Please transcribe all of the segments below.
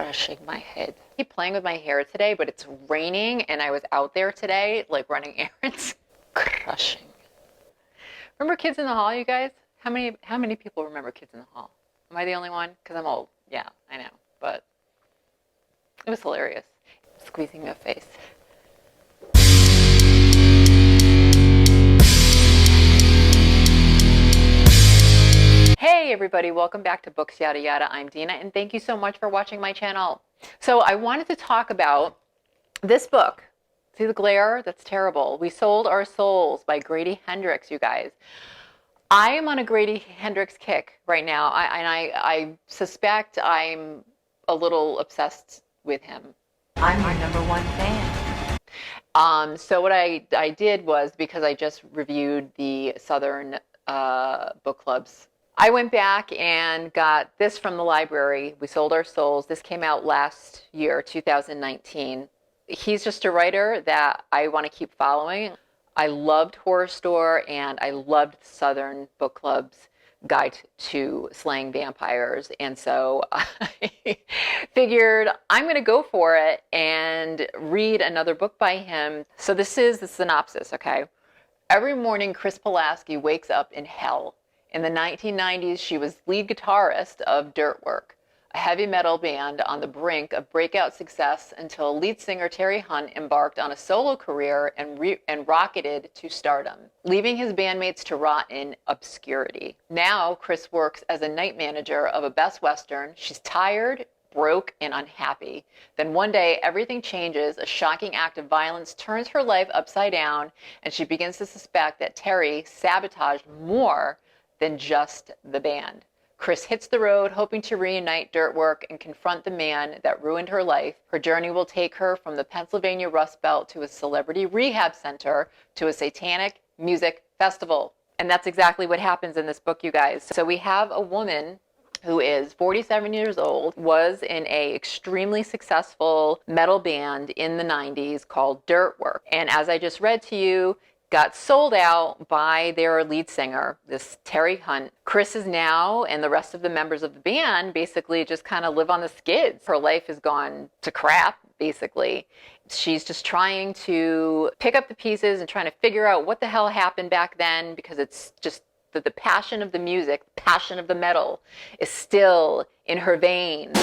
Crushing my head. I keep playing with my hair today, but it's raining and I was out there today, like running errands. Crushing. Remember Kids in the Hall, you guys? How many people remember Kids in the Hall? Am I the only one? Because I'm old. Yeah, I know. But it was hilarious. Squeezing my face. Hey everybody, welcome back to Books Yada Yada. I'm Dina, and thank you so much for watching my channel. So I wanted to talk about this book. See the glare? That's terrible. We Sold Our Souls by Grady Hendrix, you guys. I am on a Grady Hendrix kick right now, I suspect I'm a little obsessed with him. I'm your number one fan. So what I did was, because I just reviewed the Southern book clubs, I went back and got this from the library, We Sold Our Souls. This came out last year, 2019. He's just a writer that I want to keep following. I loved Horror Store and I loved Southern Book Club's Guide to Slaying Vampires. And so I figured I'm going to go for it and read another book by him. So this is the synopsis, okay? Every morning, Chris Pulaski wakes up in hell. In the 1990s, she was lead guitarist of Dirtwork, a heavy metal band on the brink of breakout success until lead singer Terry Hunt embarked on a solo career and rocketed to stardom, leaving his bandmates to rot in obscurity. Now, Chris works as a night manager of a Best Western. She's tired, broke, and unhappy. Then one day, everything changes. A shocking act of violence turns her life upside down, and she begins to suspect that Terry sabotaged more than just the band. Chris hits the road, hoping to reunite Dirtwork and confront the man that ruined her life. Her journey will take her from the Pennsylvania Rust Belt to a celebrity rehab center to a satanic music festival. And that's exactly what happens in this book, you guys. So we have a woman who is 47 years old, was in a extremely successful metal band in the 90s called Dirtwork. And as I just read to you, got sold out by their lead singer, this Terry Hunt. Chris is now, and the rest of the members of the band basically just kind of live on the skids. Her life has gone to crap, basically. She's just trying to pick up the pieces and trying to figure out what the hell happened back then, because it's just that the passion of the music, the passion of the metal is still in her veins.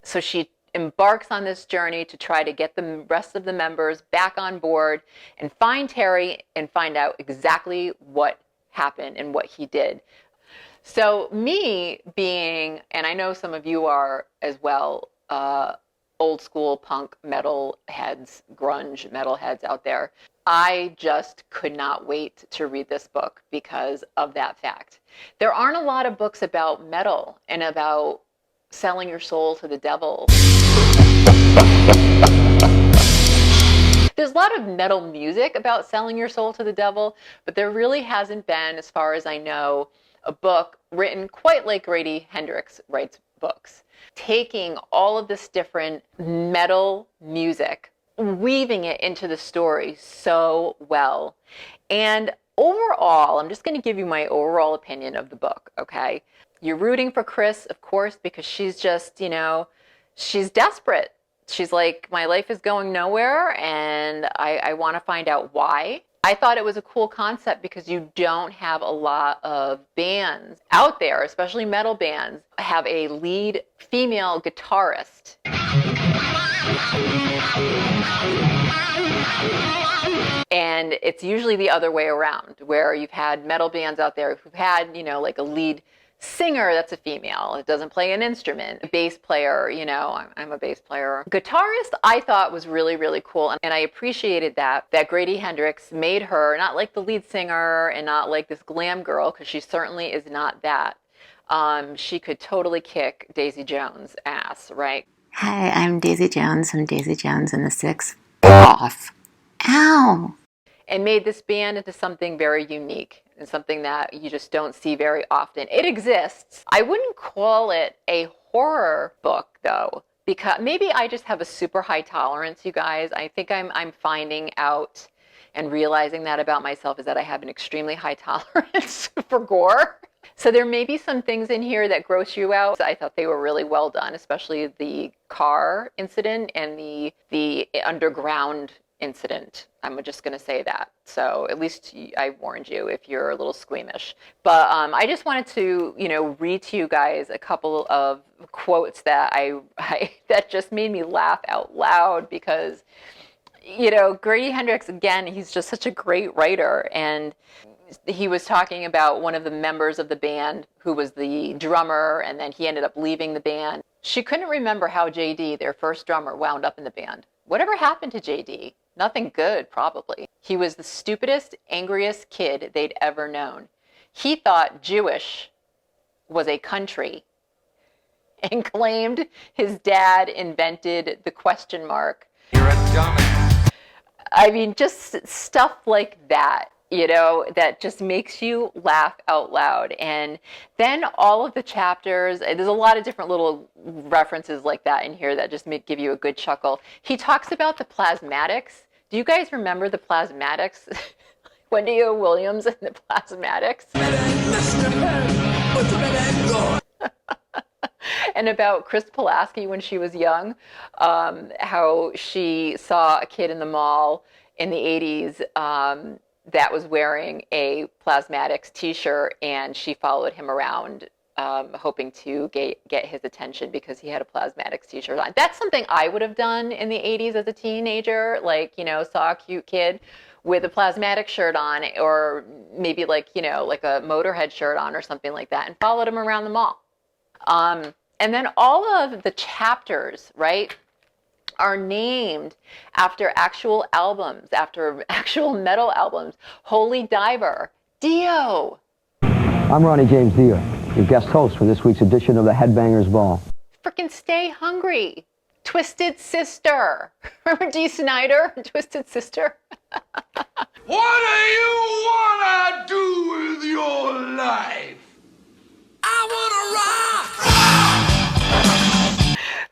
So she embarks on this journey to try to get the rest of the members back on board and find Terry and find out exactly what happened and what he did. So me being, and I know some of you are as well, old school punk metal heads, grunge metal heads out there, I just could not wait to read this book because of that fact. There aren't a lot of books about metal and about selling your soul to the devil. There's a lot of metal music about selling your soul to the devil, but there really hasn't been, as far as I know, a book written quite like Grady Hendrix writes books, taking all of this different metal music, weaving it into the story so well. And overall, I'm just going to give you my overall opinion of the book, okay? You're rooting for Chris, of course, because she's just, she's desperate. She's like, my life is going nowhere, and I want to find out why. I thought it was a cool concept because you don't have a lot of bands out there, especially metal bands, have a lead female guitarist. And it's usually the other way around, where you've had metal bands out there who've had, like a lead singer that's a female. It doesn't play an instrument. A bass player, I'm a bass player. Guitarist, I thought was really, really cool. And I appreciated that Grady Hendrix made her not like the lead singer and not like this glam girl, because she certainly is not that. She could totally kick Daisy Jones' ass, right? Hi, I'm Daisy Jones from Daisy Jones and the Six. Off. Ow! And made this band into something very unique and something that you just don't see very often. It exists. I wouldn't call it a horror book, though, because maybe I just have a super high tolerance, you guys. I think I'm finding out and realizing that about myself, is that I have an extremely high tolerance for gore. So there may be some things in here that gross you out. I thought they were really well done, especially the car incident and the underground incident. I'm just going to say that. So at least I warned you if you're a little squeamish. But I just wanted to, read to you guys a couple of quotes that I that just made me laugh out loud because, Grady Hendrix, again, he's just such a great writer. And he was talking about one of the members of the band who was the drummer, and then he ended up leaving the band. She couldn't remember how JD, their first drummer, wound up in the band. Whatever happened to JD? Nothing good, probably. He was the stupidest, angriest kid they'd ever known. He thought Jewish was a country and claimed his dad invented the question mark. You're a dumbass. I mean, just stuff like that. That just makes you laugh out loud. And then all of the chapters, there's a lot of different little references like that in here that just give you a good chuckle. He talks about the plasmatics. Do you guys remember the plasmatics? Wendy O. Williams and the plasmatics? And about Chris Pulaski when she was young, how she saw a kid in the mall in the 80s that was wearing a Plasmatics t-shirt, and she followed him around hoping to get his attention because he had a Plasmatics t-shirt on. That's something I would have done in the 80s as a teenager, saw a cute kid with a Plasmatics shirt on, or maybe like a Motorhead shirt on or something like that, and followed him around the mall. And then all of the chapters, right, are named after actual albums, after actual metal albums. Holy Diver, Dio. I'm Ronnie James Dio, your guest host for this week's edition of the Headbangers Ball. Frickin' Stay Hungry, Twisted Sister. Remember Dee Snider, Twisted Sister? What do you wanna do with your life? I wanna rock!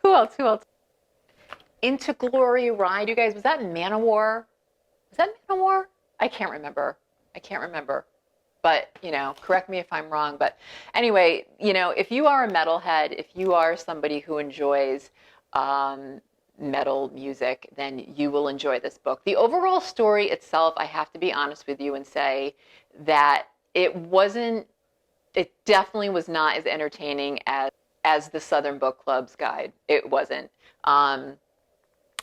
Who else? Into Glory Ride, you guys, was that Manowar? Was that Manowar? I can't remember. But, correct me if I'm wrong. But anyway, if you are a metalhead, if you are somebody who enjoys metal music, then you will enjoy this book. The overall story itself, I have to be honest with you and say that it definitely was not as entertaining as the Southern Book Club's guide. It wasn't.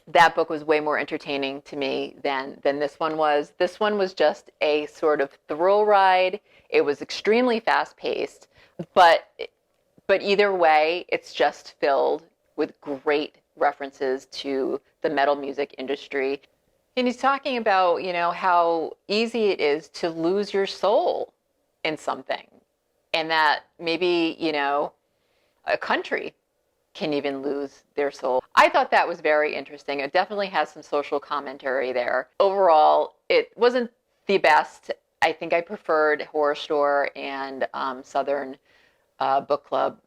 That book was way more entertaining to me than this one was. This one was just a sort of thrill ride. It was extremely fast-paced, but either way, it's just filled with great references to the metal music industry. And he's talking about, how easy it is to lose your soul in something, and that maybe, a country can even lose their soul. I thought that was very interesting. It definitely has some social commentary there. Overall, it wasn't the best. I think I preferred Horror Store and Southern Book Club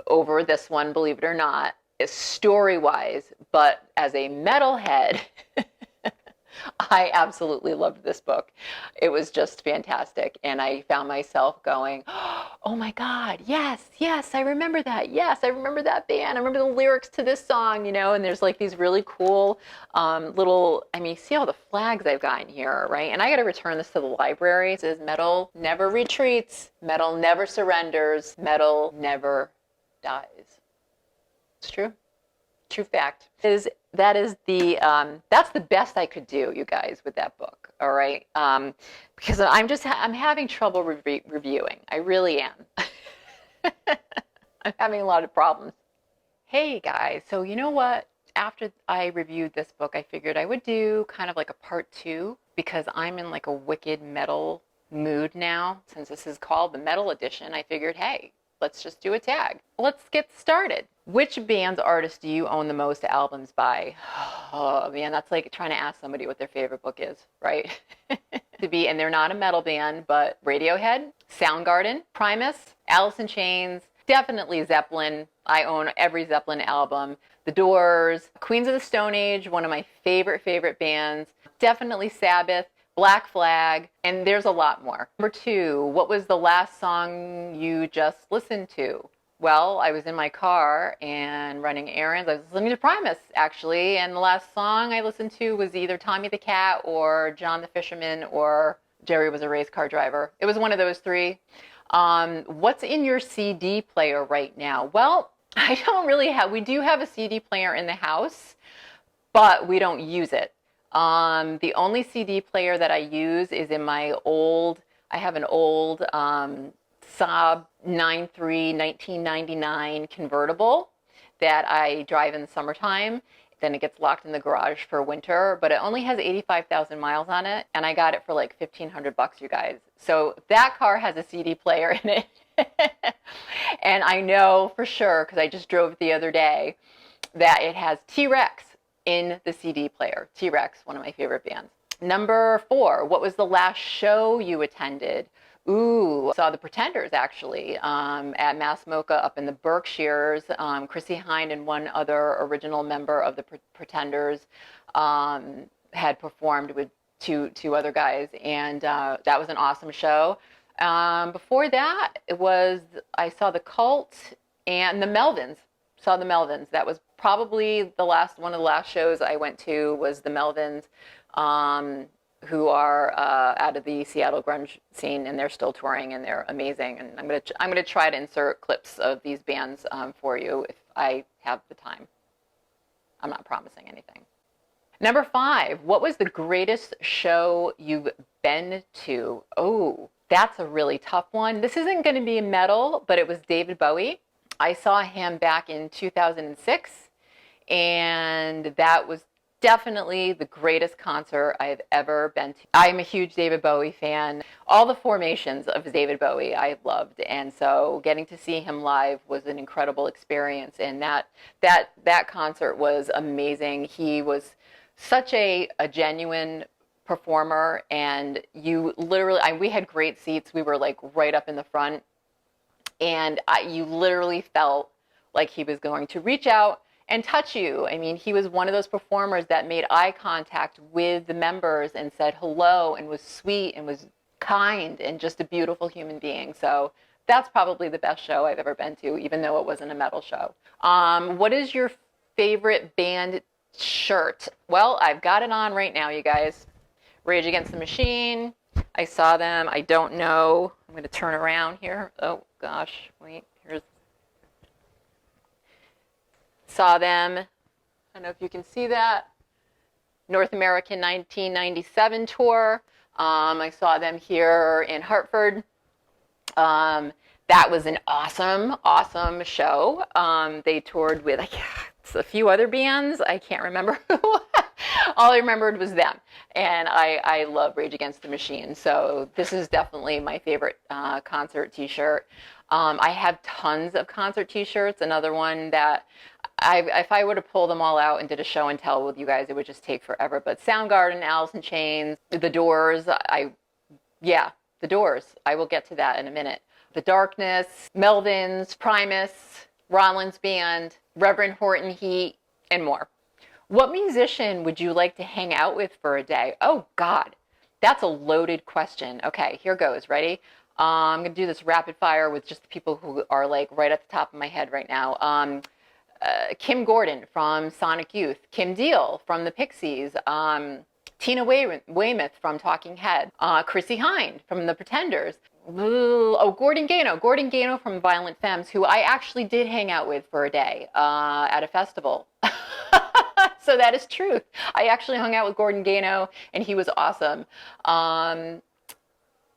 over this one, believe it or not, story-wise. But as a metalhead, I absolutely loved this book. It was just fantastic. And I found myself going, oh my God, yes, I remember that. Yes, I remember that band. I remember the lyrics to this song, and there's like these really cool see all the flags I've got in here, right? And I got to return this to the library. It says metal never retreats, metal never surrenders, metal never dies. It's true. True fact. That's the best I could do, you guys, with that book. All right, because I'm having trouble reviewing. I really am. I'm having a lot of problems. Hey guys, so you know what? After I reviewed this book, I figured I would do kind of like a part 2 because I'm in like a wicked metal mood now. Since this is called the metal edition, I figured, hey, let's just do a tag. Let's get started. Which band's artist do you own the most albums by? Oh man, that's like trying to ask somebody what their favorite book is, right? And they're not a metal band, but Radiohead, Soundgarden, Primus, Alice in Chains, definitely Zeppelin. I own every Zeppelin album. The Doors, Queens of the Stone Age, one of my favorite bands. Definitely Sabbath, Black Flag, and there's a lot more. Number 2, what was the last song you just listened to? Well, I was in my car and running errands. I was listening to Primus, actually, and the last song I listened to was either Tommy the Cat or John the Fisherman or Jerry Was a Race Car Driver. It was one of those 3. What's in your CD player right now? Well, I don't really have, we do have a CD player in the house, but we don't use it. The only CD player that I use is in my old, I have an old Saab 93 1999 convertible that I drive in the summertime. Then it gets locked in the garage for winter, but it only has 85,000 miles on it, and I got it for like $1,500, you guys. So that car has a CD player in it. And I know for sure, because I just drove it the other day, that it has T-Rex in the CD player. T-Rex, one of my favorite bands. Number 4, what was the last show you attended? Ooh, saw the Pretenders actually at Mass Mocha up in the Berkshires. Chrissy Hynde and one other original member of the Pretenders had performed with two other guys, and that was an awesome show. Before that, I saw the Cult and the Melvins. Saw the Melvins. That was probably one of the last shows I went to was the Melvins. Who are out of the Seattle grunge scene, and they're still touring, and they're amazing. And I'm gonna try to insert clips of these bands for you if I have the time. I'm not promising anything. Number 5, what was the greatest show you've been to? Oh, that's a really tough one. This isn't going to be metal, but it was David Bowie. I saw him back in 2006, and that was definitely the greatest concert I've ever been to. I'm a huge David Bowie fan. All the formations of David Bowie I loved, and so getting to see him live was an incredible experience, and that concert was amazing. He was such a genuine performer, and you literally, we had great seats. We were like right up in the front, and you literally felt like he was going to reach out and touch you. I mean, he was one of those performers that made eye contact with the members and said hello and was sweet and was kind and just a beautiful human being. So that's probably the best show I've ever been to, even though it wasn't a metal show. What is your favorite band shirt? Well, I've got it on right now, you guys. Rage Against the Machine. I saw them. I don't know. I'm going to turn around here. Oh, gosh. Wait. Saw them. I don't know if you can see that. North American 1997 tour. I saw them here in Hartford. That was an awesome show. They toured with a few other bands. I can't remember who. All I remembered was them. And I love Rage Against the Machine. So this is definitely my favorite concert t-shirt. I have tons of concert t-shirts. Another one that if I were to pull them all out and did a show and tell with you guys, it would just take forever. But Soundgarden, Alice in Chains, The Doors, The Doors. I will get to that in a minute. The Darkness, Melvins, Primus, Rollins Band, Reverend Horton Heat, and more. What musician would you like to hang out with for a day? Oh, God, that's a loaded question. Okay, here goes. Ready? I'm going to do this rapid fire with just the people who are like right at the top of my head right now. Kim Gordon from Sonic Youth, Kim Deal from the Pixies, Tina Weymouth from Talking Head, Chrissy Hynde from the Pretenders. Gordon Gano from Violent Femmes, who I actually did hang out with for a day at a festival. So that is true. I actually hung out with Gordon Gano, and he was awesome.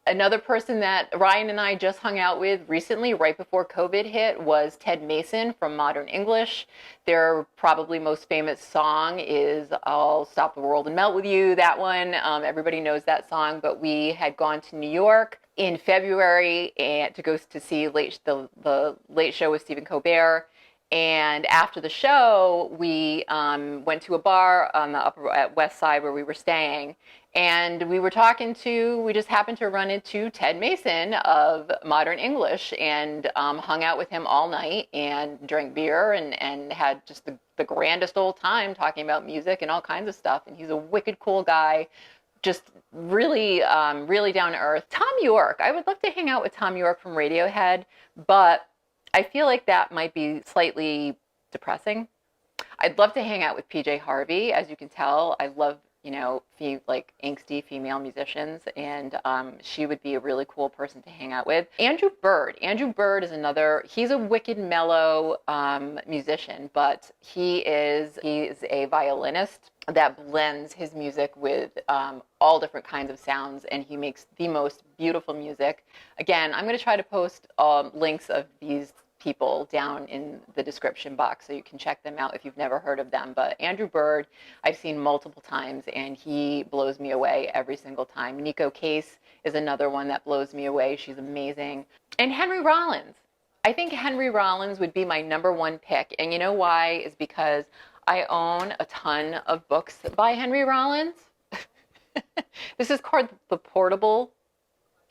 Another person that Ryan and I just hung out with recently, right before COVID hit, was Ted Mason from Modern English. Their probably most famous song is I'll Stop the World and Melt With You, that one. Everybody knows that song, but we had gone to New York in February to go to see the Late Show with Stephen Colbert. And after the show, we went to a bar on the Upper West Side where we were staying. And we just happened to run into Ted Mason of Modern English and hung out with him all night and drank beer and had just the grandest old time talking about music and all kinds of stuff. And he's a wicked cool guy, just really, really down to earth. Tom York, I would love to hang out with Tom York from Radiohead, but I feel like that might be slightly depressing. I'd love to hang out with PJ Harvey. As you can tell, I love, like angsty female musicians, and she would be a really cool person to hang out with. Andrew Bird. Andrew Bird is another, he's a wicked mellow musician, but he is a violinist that blends his music with all different kinds of sounds, and he makes the most beautiful music. Again, I'm going to try to post links of these people down in the description box so you can check them out if you've never heard of them. But Andrew Bird, I've seen multiple times, and he blows me away every single time. Neko Case is another one that blows me away. She's amazing. And Henry Rollins. I think Henry Rollins would be my number one pick. And you know why? Is because I own a ton of books by Henry Rollins. This is called the Portable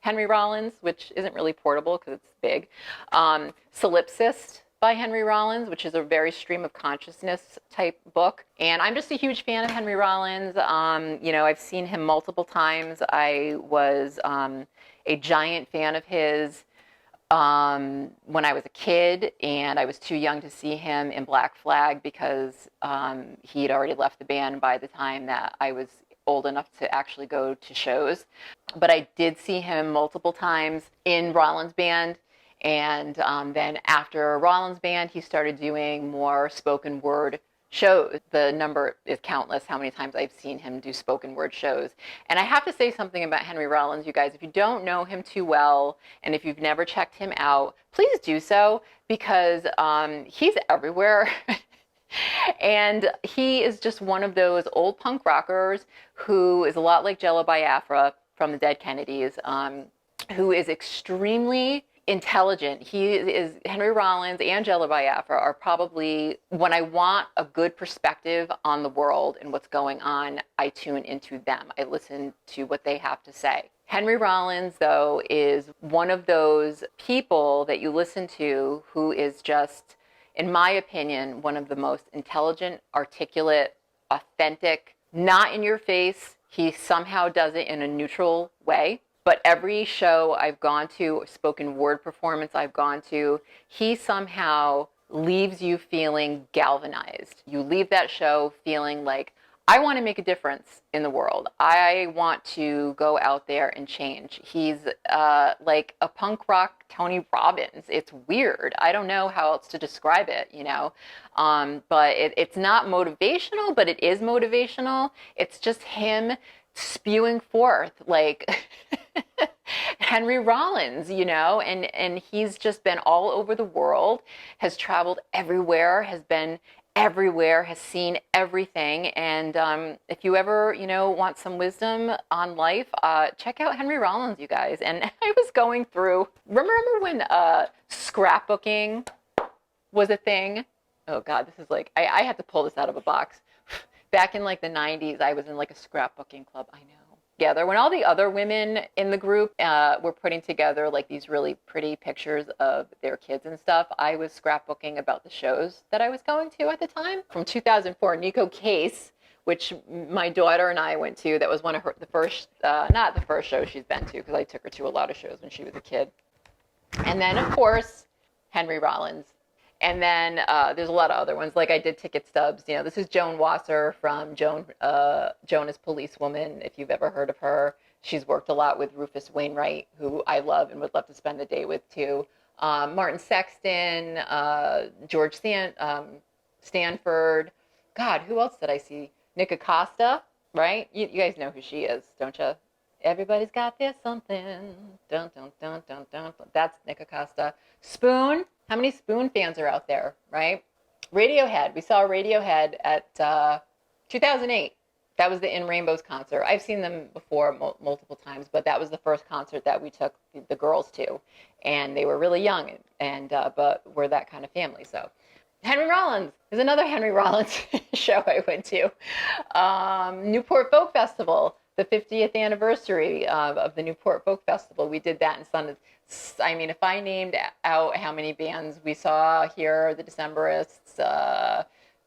Henry Rollins, which isn't really portable because it's big. Solipsist by Henry Rollins, which is a very stream of consciousness type book. And I'm just a huge fan of Henry Rollins. I've seen him multiple times. I was a giant fan of his when I was a kid, and I was too young to see him in Black Flag because he had already left the band by the time that I was old enough to actually go to shows. But I did see him multiple times in Rollins Band. And then after Rollins Band, he started doing more spoken word shows. The number is countless how many times I've seen him do spoken word shows. And I have to say something about Henry Rollins, you guys. If you don't know him too well, and if you've never checked him out, please do so, because he's everywhere. And he is just one of those old punk rockers who is a lot like Jello Biafra from the Dead Kennedys, who is extremely intelligent. Henry Rollins and Jello Biafra are probably, when I want a good perspective on the world and what's going on, I tune into them. I listen to what they have to say. Henry Rollins, though, is one of those people that you listen to who is just, in my opinion, one of the most intelligent, articulate, authentic, not in your face. He somehow does it in a neutral way. But every show I've gone to, spoken word performance I've gone to, he somehow leaves you feeling galvanized. You leave that show feeling like, I want to make a difference in the world. I want to go out there and change. He's like a punk rock Tony Robbins. It's weird. I don't know how else to describe it, but it's not motivational, but it is motivational. It's just him spewing forth like Henry Rollins, and he's just been all over the world, has traveled everywhere, has been everywhere, has seen everything. And if you ever, want some wisdom on life, check out Henry Rollins, you guys. And I was going through, remember when scrapbooking was a thing? Oh God, this is like, I had to pull this out of a box. Back in like the 90s, I was in like a scrapbooking club. I know. Together when all the other women in the group were putting together like these really pretty pictures of their kids and stuff, I was scrapbooking about the shows that I was going to at the time. From 2004, Neko Case, which my daughter and I went to, that was one of the first, not the first show she's been to, because I took her to a lot of shows when she was a kid. And then, of course, Henry Rollins. And then there's a lot of other ones, like I did Ticket Stubs. This is Joan Wasser from Joan as Policewoman, if you've ever heard of her. She's worked a lot with Rufus Wainwright, who I love and would love to spend the day with too. Martin Sexton, George Stanford. God, who else did I see? Nick Acosta, right? You guys know who she is, don't you? Everybody's got their something. Dun, dun, dun, dun, dun. That's Nick Acosta. Spoon. How many Spoon fans are out there, right? Radiohead. We saw Radiohead at 2008. That was the In Rainbows concert. I've seen them before multiple times, but that was the first concert that we took the girls to. And they were really young, but we're that kind of family. So Henry Rollins. There's another Henry Rollins show I went to. Newport Folk Festival. The 50th anniversary of the Newport Folk Festival. We did that in Sun. I mean, if I named out how many bands we saw here, the Decemberists,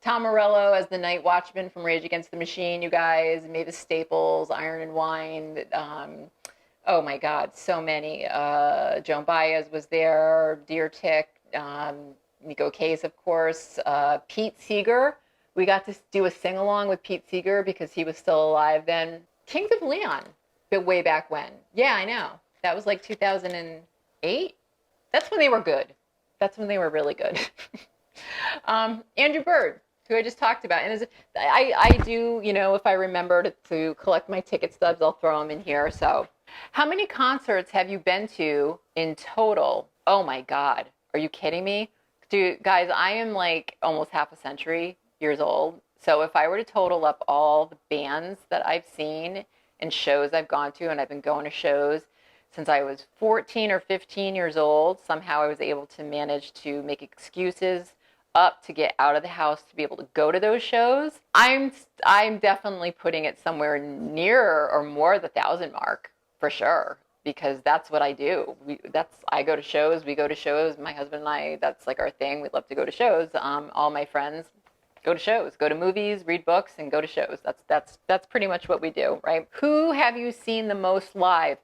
Tom Morello as the Night Watchman from Rage Against the Machine, you guys. Mavis Staples, Iron and Wine. Oh my God, so many. Joan Baez was there. Deer Tick. Neko Case, of course. Pete Seeger. We got to do a sing-along with Pete Seeger because he was still alive then. Kings of Leon, but way back when. Yeah, I know. That was like 2008. That's when they were good. That's when they were really good. Andrew Bird, who I just talked about. And I do, if I remember to collect my ticket stubs, I'll throw them in here. So how many concerts have you been to in total? Oh my God. Are you kidding me? Dude, guys, I am like almost half a century years old. So if I were to total up all the bands that I've seen and shows I've gone to, and I've been going to shows since I was 14 or 15 years old, somehow I was able to manage to make excuses up to get out of the house to be able to go to those shows. I'm definitely putting it somewhere near or more the 1,000 mark for sure, because that's what I do. I go to shows, we go to shows, my husband and I, that's like our thing. We love to go to shows. All my friends go to shows, go to movies, read books, and go to shows. That's pretty much what we do, right? Who have you seen the most live?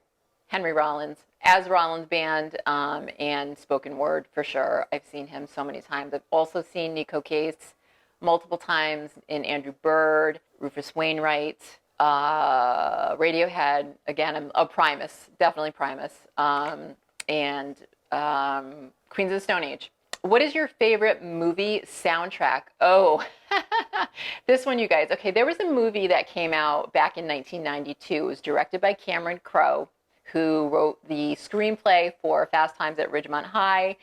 Henry Rollins, as Rollins Band, and spoken word for sure. I've seen him so many times. I've also seen Neko Case multiple times in Andrew Bird, Rufus Wainwright, Radiohead. Again, I'm Primus, definitely Primus, and Queens of the Stone Age. What is your favorite movie soundtrack? Oh, this one, you guys. Okay, there was a movie that came out back in 1992. It was directed by Cameron Crowe, who wrote the screenplay for Fast Times at Ridgemont High.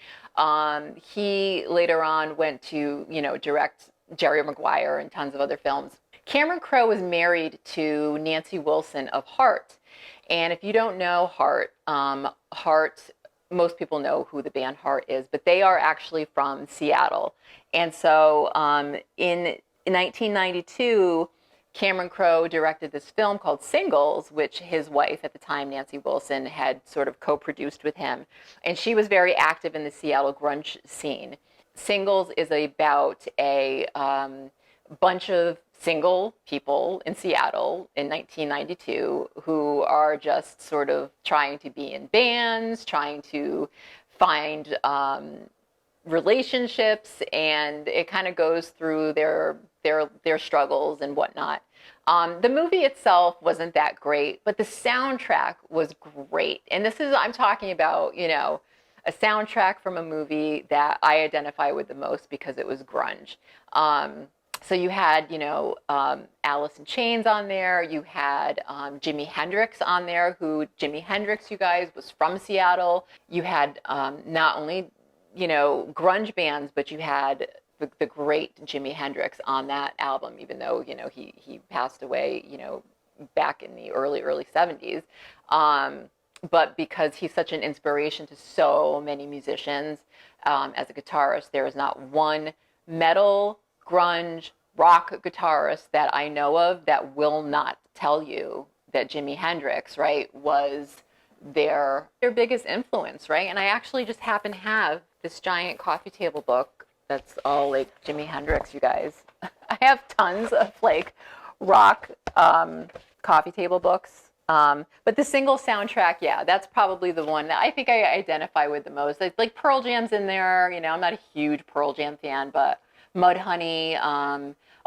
He later on went to, direct Jerry Maguire and tons of other films. Cameron Crowe was married to Nancy Wilson of Heart. And if you don't know Heart, most people know who the band Heart is, but they are actually from Seattle. And so in 1992, Cameron Crowe directed this film called Singles, which his wife at the time, Nancy Wilson, had sort of co-produced with him. And she was very active in the Seattle grunge scene. Singles is about a bunch of single people in Seattle in 1992 who are just sort of trying to be in bands, trying to find relationships, and it kind of goes through their struggles and whatnot. The movie itself wasn't that great, but the soundtrack was great. And I'm talking about, a soundtrack from a movie that I identify with the most because it was grunge. So you had, Alice in Chains on there. You had Jimi Hendrix on there, Jimi Hendrix, you guys, was from Seattle. You had not only, grunge bands, but you had the great Jimi Hendrix on that album, even though, he passed away, back in the early 70s. But because he's such an inspiration to so many musicians, as a guitarist, there is not one metal, grunge, rock guitarist that I know of that will not tell you that Jimi Hendrix, right, was their biggest influence, right? And I actually just happen to have this giant coffee table book that's all like Jimi Hendrix, you guys. I have tons of like rock coffee table books. But the single soundtrack, yeah, that's probably the one that I think I identify with the most. It's like Pearl Jam's in there. I'm not a huge Pearl Jam fan, but Mudhoney,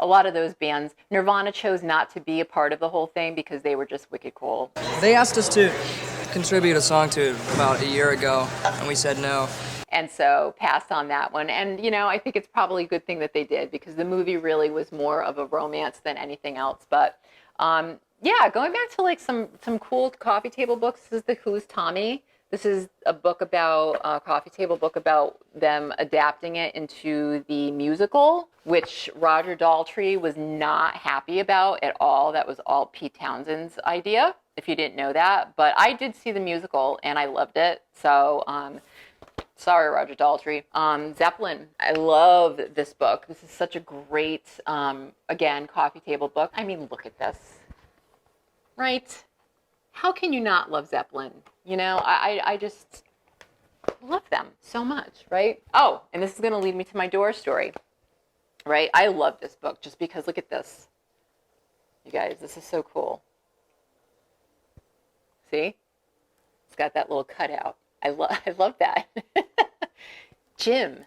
a lot of those bands. Nirvana chose not to be a part of the whole thing because they were just wicked cool. They asked us to contribute a song to it about a year ago, and we said no. And so passed on that one. And, I think it's probably a good thing that they did because the movie really was more of a romance than anything else. But, yeah, going back to like some cool coffee table books. This is the Who's Tommy. This is a book about a coffee table book about them adapting it into the musical, which Roger Daltrey was not happy about at all. That was all Pete Townshend's idea, if you didn't know that. But I did see the musical and I loved it. So, sorry, Roger Daltrey. Zeppelin. I love this book. This is such a great, again, coffee table book. I mean, look at this. Right? How can you not love Zeppelin? I just love them so much, right? Oh, and this is going to lead me to my Doors story. right? I love this book just because look at this. You guys, this is so cool. See? It's got that little cutout. I love that. Jim,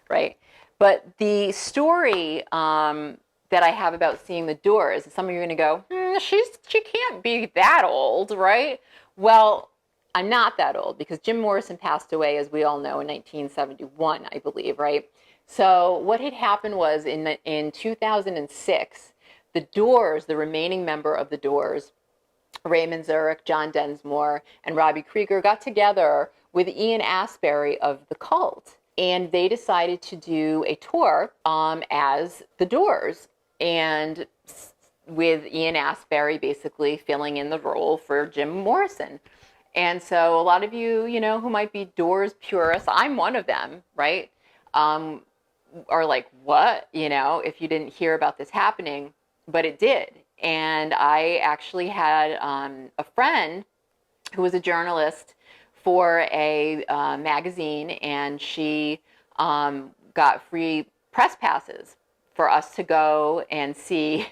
right? But the story that I have about seeing the Doors, some of you are going to go, she can't be that old, right? Well, I'm not that old because Jim Morrison passed away, as we all know, in 1971, I believe, right? So what had happened was in 2006, the Doors, the remaining member of the Doors, Raymond Zurich, John Densmore, and Robbie Krieger got together with Ian Astbury of The Cult, and they decided to do a tour as the Doors, and with Ian Astbury basically filling in the role for Jim Morrison. And so a lot of you, who might be Doors purists, I'm one of them, right? Are like, what? If you didn't hear about this happening, but it did. And I actually had a friend who was a journalist for a magazine, and she got free press passes for us to go and see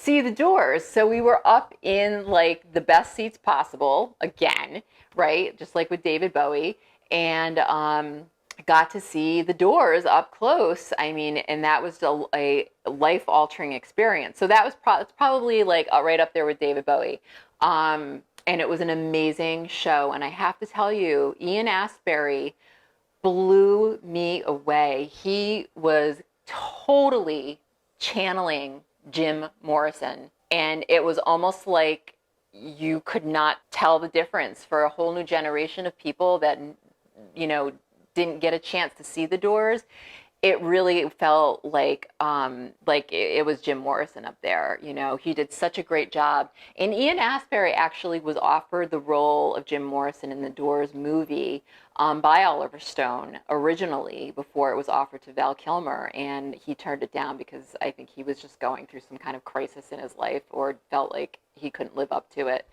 the Doors. So we were up in like the best seats possible again, right? Just like with David Bowie, and got to see the Doors up close. I mean, and that was a life-altering experience. So that was probably like right up there with David Bowie. And it was an amazing show. And I have to tell you, Ian Astbury blew me away. He was totally channeling Jim Morrison. And it was almost like you could not tell the difference for a whole new generation of people that, didn't get a chance to see the Doors. It really felt like it was Jim Morrison up there. He did such a great job. And Ian Astbury actually was offered the role of Jim Morrison in the Doors movie by Oliver Stone originally before it was offered to Val Kilmer, and he turned it down because I think he was just going through some kind of crisis in his life or felt like he couldn't live up to it.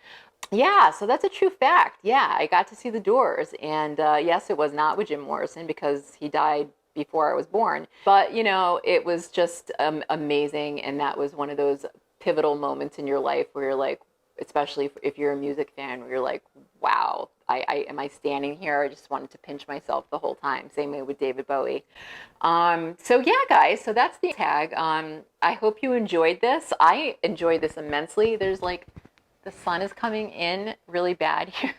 Yeah, so that's a true fact. Yeah, I got to see the Doors, and yes, it was not with Jim Morrison because he died before I was born. But, it was just amazing, and that was one of those pivotal moments in your life where you're like, especially if you're a music fan, where you're like, wow, am I standing here? I just wanted to pinch myself the whole time. Same way with David Bowie. So yeah, guys, so that's the tag. I hope you enjoyed this. I enjoyed this immensely. There's like, the sun is coming in really bad here.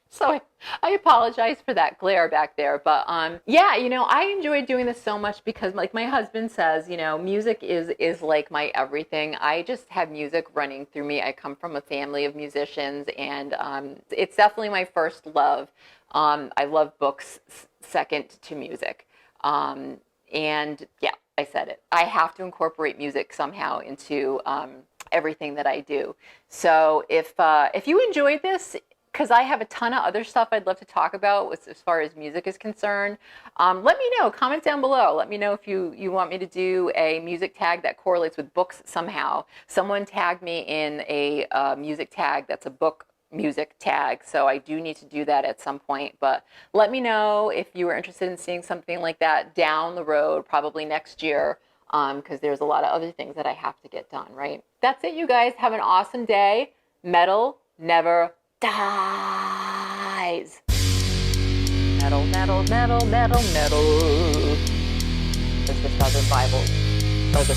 So I apologize for that glare back there. But yeah, I enjoyed doing this so much because like my husband says, music is like my everything. I just have music running through me. I come from a family of musicians, and it's definitely my first love. I love books second to music. And yeah, I said it. I have to incorporate music somehow into everything that I do. So if you enjoyed this, because I have a ton of other stuff I'd love to talk about as far as music is concerned, let me know. Comment down below. Let me know if you want me to do a music tag that correlates with books somehow. Someone tagged me in a music tag that's a book music tag, so I do need to do that at some point. But let me know if you were interested in seeing something like that down the road, probably next year, because there's a lot of other things that I have to get done, right? That's it, you guys. Have an awesome day. Metal never dies. Metal, metal, metal, metal, metal. There's the Southern Bible. Or the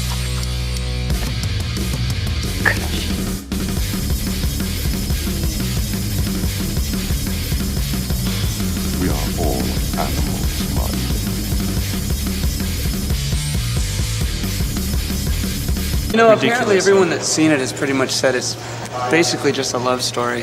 We are all animals, Martin. Apparently everyone that's seen it has pretty much said it's basically just a love story.